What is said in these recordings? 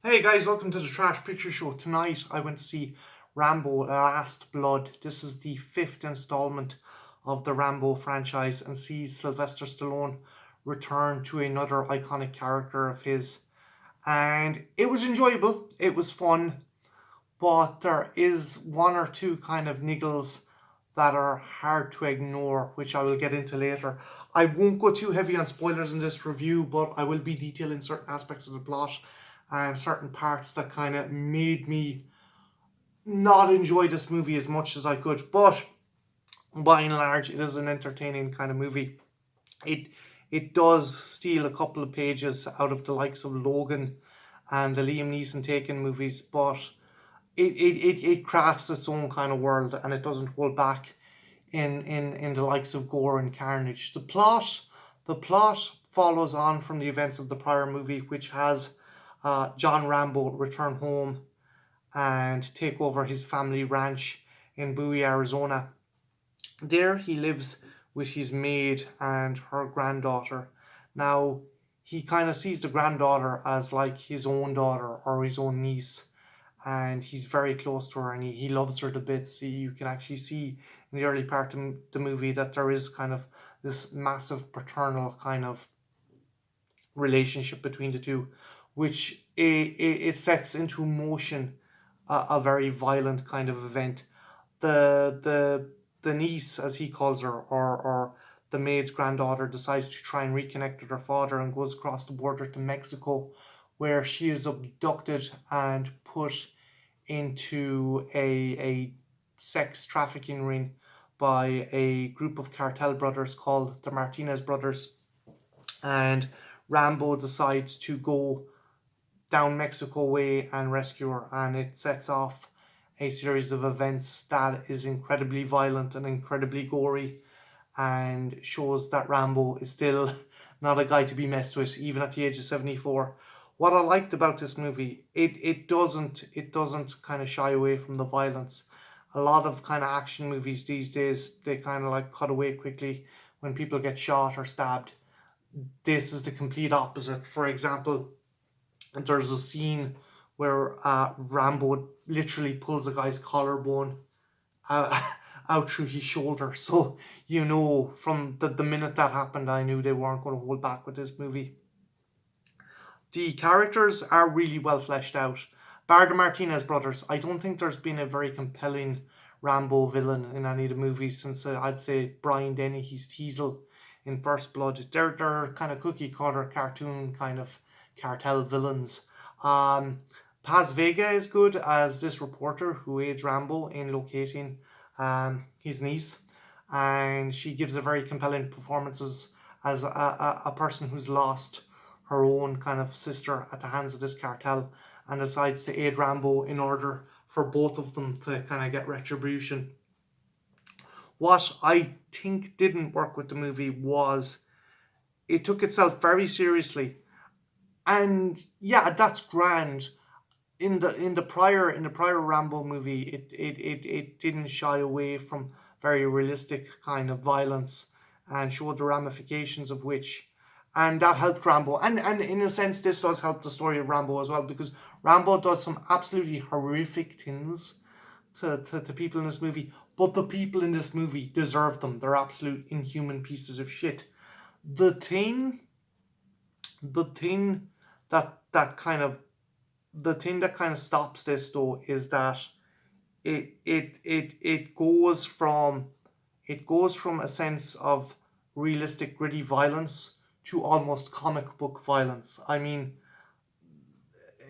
Hey guys, welcome to the Trash Picture Show. Tonight I went to see Rambo Last Blood. This is the fifth installment of the Rambo franchise and sees Sylvester Stallone return to another iconic character of his. And it was enjoyable, it was fun, but there is one or two kind of niggles that are hard to ignore, which I will get into later. I won't go too heavy on spoilers in this review, but I will be detailing certain aspects of the plot and certain parts that kind of made me not enjoy this movie as much as I could. But by and large, it is an entertaining kind of movie. It it does steal a couple of pages out of the likes of Logan and the Liam Neeson Taken movies, but it crafts its own kind of world and it doesn't hold back in the likes of gore and carnage. The plot follows on from the events of the prior movie, which has John Rambo return home and take over his family ranch in Bowie, Arizona. There he lives with his maid and her granddaughter. Now, he kind of sees the granddaughter as like his own daughter or his own niece, and he's very close to her and he loves her to bits. You can actually see in the early part of the movie that there is kind of this massive paternal kind of relationship between the two, which it sets into motion a very violent kind of event. The niece, as he calls her, or the maid's granddaughter, decides to try and reconnect with her father and goes across the border to Mexico, where she is abducted and put into a sex trafficking ring by a group of cartel brothers called the Martinez brothers. And Rambo decides to go down Mexico way and rescue her, and it sets off a series of events that is incredibly violent and incredibly gory, and shows that Rambo is still not a guy to be messed with, even at the age of 74. What I liked about this movie, it doesn't kind of shy away from the violence. A lot of kind of action movies these days, they kind of like cut away quickly when people get shot or stabbed. This is the complete opposite. For example, there's a scene where Rambo literally pulls a guy's collarbone out, out through his shoulder. So, from the minute that happened, I knew they weren't going to hold back with this movie. The characters are really well fleshed out. Bar the Martinez brothers, I don't think there's been a very compelling Rambo villain in any of the movies since I'd say Brian Denny, he's Teasel in First Blood. They're kind of cookie cutter cartoon kind of cartel villains. Um, Paz Vega is good as this reporter who aids Rambo in locating his niece, and she gives a very compelling performance as a person who's lost her own kind of sister at the hands of this cartel and decides to aid Rambo in order for both of them to kind of get retribution. What I think didn't work with the movie was it took itself very seriously. And yeah, that's grand. In the prior Rambo movie, it didn't shy away from very realistic kind of violence and showed the ramifications of which, and that helped Rambo. And in a sense, this does help the story of Rambo as well because Rambo does some absolutely horrific things to people in this movie, but the people in this movie deserve them. They're absolute inhuman pieces of shit. The thing, the thing that kind of the thing that kind of stops this though is that it goes from a sense of realistic gritty violence to almost comic book violence. I mean,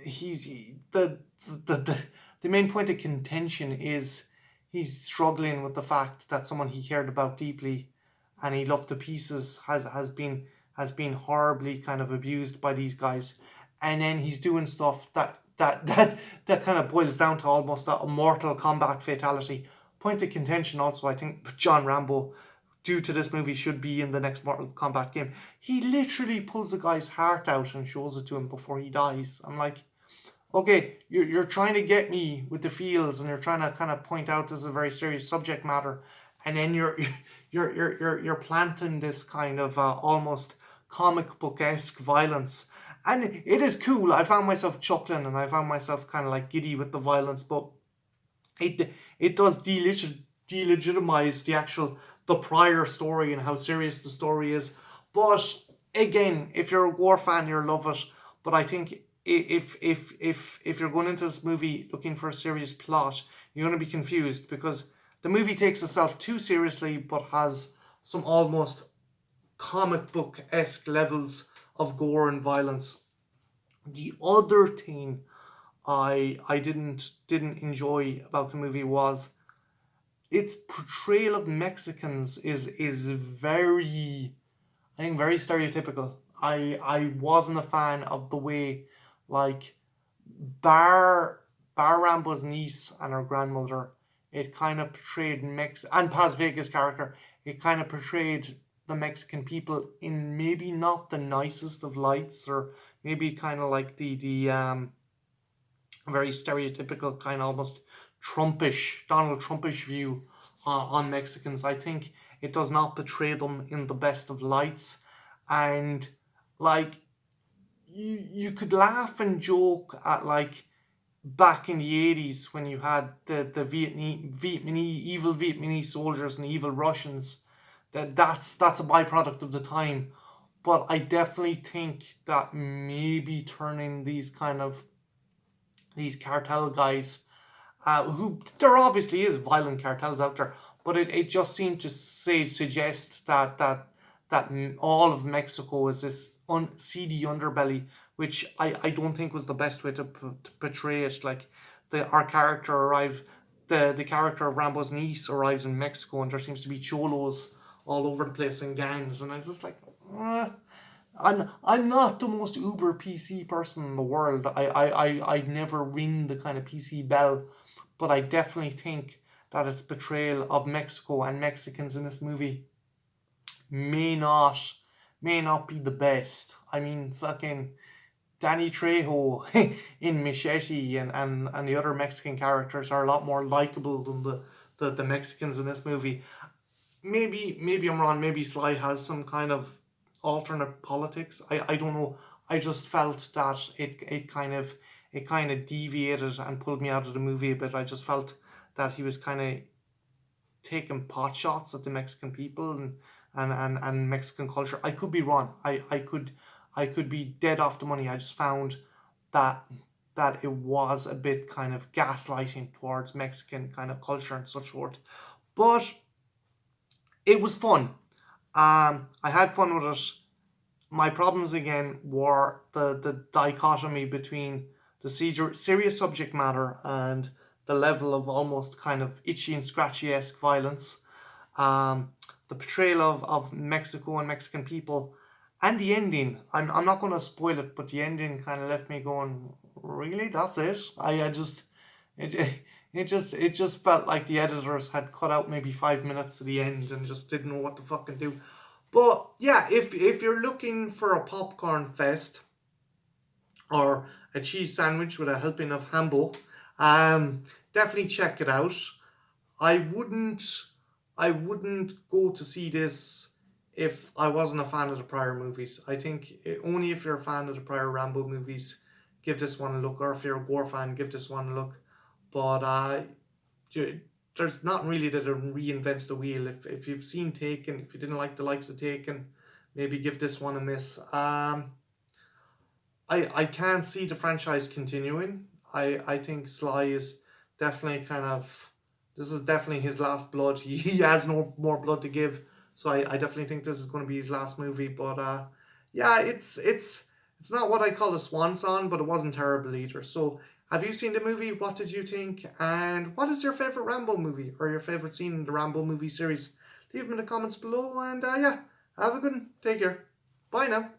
he's the the, the main point of contention is he's struggling with the fact that someone he cared about deeply and he loved to pieces has been horribly kind of abused by these guys, and then he's doing stuff that kind of boils down to almost a Mortal Kombat fatality. Point of contention also, I think John Rambo, due to this movie, should be in the next Mortal Kombat game. He literally pulls a guy's heart out and shows it to him before he dies. I'm like, okay, you're trying to get me with the feels and you're trying to kind of point out this is a very serious subject matter, and then you're planting this kind of almost comic book esque violence, And it is cool. I found myself chuckling and I found myself kind of like giddy with the violence, but it does delegitimize the prior story and how serious the story is. But again, if you're a war fan, you'll love it. But I think if you're going into this movie looking for a serious plot, you're going to be confused because the movie takes itself too seriously, but has some almost comic book esque levels of gore and violence. The other thing I didn't enjoy about the movie was its portrayal of Mexicans is very, I think, very stereotypical. I wasn't a fan of the way, like, bar bar Rambo's niece and her grandmother, it kind of portrayed and Paz Vega's character, it kind of portrayed the Mexican people in maybe not the nicest of lights, or maybe kind of like the very stereotypical kind of almost Trumpish, Donald Trumpish view on Mexicans. I think it does not portray them in the best of lights, and like you could laugh and joke at, like, back in the 80s when you had the evil Vietnamese soldiers and evil Russians. That's a byproduct of the time. But I definitely think that maybe turning these cartel guys, who there obviously is violent cartels out there, but it just seemed to suggest that all of Mexico is this seedy underbelly, which I don't think was the best way to portray it. Like, our character arrived, the character of Rambo's niece arrives in Mexico, and there seems to be cholos all over the place in gangs, and I was just like, eh. I'm not the most uber PC person in the world. I never ring the kind of PC bell, but I definitely think that its portrayal of Mexico and Mexicans in this movie may not may not be the best. I mean, fucking Danny Trejo in Machete and the other Mexican characters are a lot more likable than the Mexicans in this movie. Maybe I'm wrong. Maybe Sly has some kind of alternate politics. I don't know. I just felt that it kind of deviated and pulled me out of the movie a bit. I just felt that he was kind of taking pot shots at the Mexican people and Mexican culture. I could be wrong. I could be dead off the money. I just found that it was a bit kind of gaslighting towards Mexican kind of culture and such forth. But it was fun. I had fun with it. My problems again were the dichotomy between the serious subject matter and the level of almost kind of itchy and scratchy esque violence. The portrayal of Mexico and Mexican people, and the ending. I'm not going to spoil it, but the ending kind of left me going, really? That's it? I just it it just felt like the editors had cut out maybe 5 minutes to the end and just didn't know what to fucking do. But yeah, if you're looking for a popcorn fest or a cheese sandwich with a helping of Hambo, um, definitely check it out. I wouldn't I wouldn't go to see this if I wasn't a fan of the prior movies. I think only if you're a fan of the prior Rambo movies, give this one a look, or if you're a Gore fan, give this one a look. But there's not really that it reinvents the wheel. If you've seen Taken, if you didn't like the likes of Taken, maybe give this one a miss. I can't see the franchise continuing. I think Sly is definitely kind of, this is definitely his last blood. He has no more blood to give. So I definitely think this is going to be his last movie. But yeah, it's not what I call a swan song, but it wasn't terrible either. So have you seen the movie? What did you think? And what is your favorite Rambo movie or your favorite scene in the Rambo movie series? Leave them in the comments below. And yeah, have a good one. Take care. Bye now.